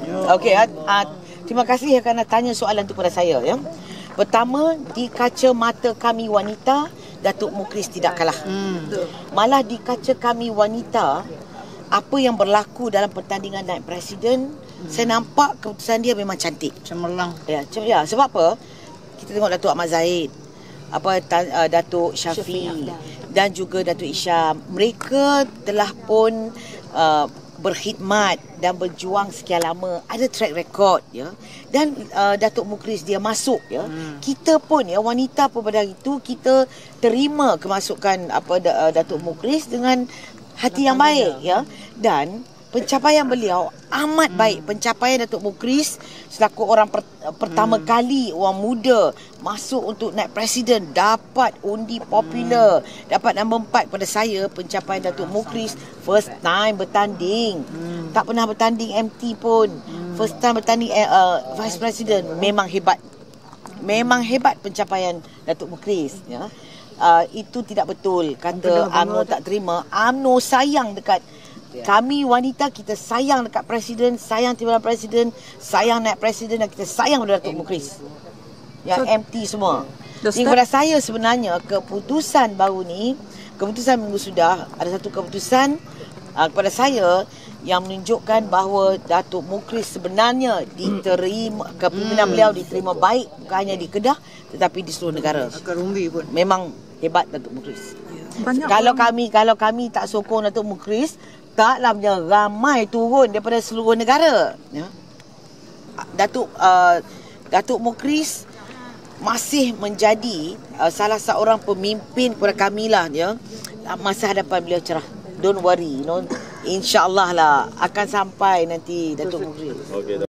Okey, terima kasih kerana tanya soalan itu kepada saya. Ya. Pertama, di kacamata kami wanita, Datuk Mukhlis tidak kalah. Malah di kaca kami wanita, apa yang berlaku dalam pertandingan naik presiden, saya nampak keputusan dia memang cantik. Cemerlang. Ya, sebab apa? Kita tengok Datuk Ahmad Zahid, Datuk Syafiq dan juga Datuk Isham. Mereka telah pun berkhidmat dan berjuang sekian lama, ada track record ya. Dan Datuk Mukhlis dia masuk ya. Kita pun ya wanita pun pada hari itu kita terima kemasukan Datuk Mukhlis dengan hati yang baik ya. Dan pencapaian beliau amat baik. Pencapaian Datuk Mukhlis selaku orang pertama kali orang muda masuk untuk naik presiden, dapat undi popular, dapat nombor 4 pada saya. Pencapaian Datuk Mukhlis first time bertanding, tak pernah bertanding MT pun, first time bertanding vice president. Memang hebat, memang hebat pencapaian Datuk Mukhlis ya. Itu tidak betul kata UMNO tak terima. UMNO sayang dekat kami wanita, kita sayang dekat presiden, sayang timbalan presiden, sayang naik presiden, dan kita sayang pada Datuk Mukhlis. Yang MT semua. Jadi kepada saya sebenarnya keputusan baru ni, keputusan minggu sudah, ada satu keputusan kepada saya yang menunjukkan bahawa Datuk Mukhlis sebenarnya diterima, kepimpinan beliau diterima baik, bukan hanya di Kedah tetapi di seluruh negara. Memang hebat Datuk Mukhlis. Kalau kami tak sokong Datuk Mukhlis, taklah ramai turun daripada seluruh negara ya. Datuk Mukhlis masih menjadi salah seorang pemimpin kepada kami lah ya. Masa hadapan beliau cerah. Don't worry, InsyaAllah lah akan sampai nanti Datuk Mukhlis.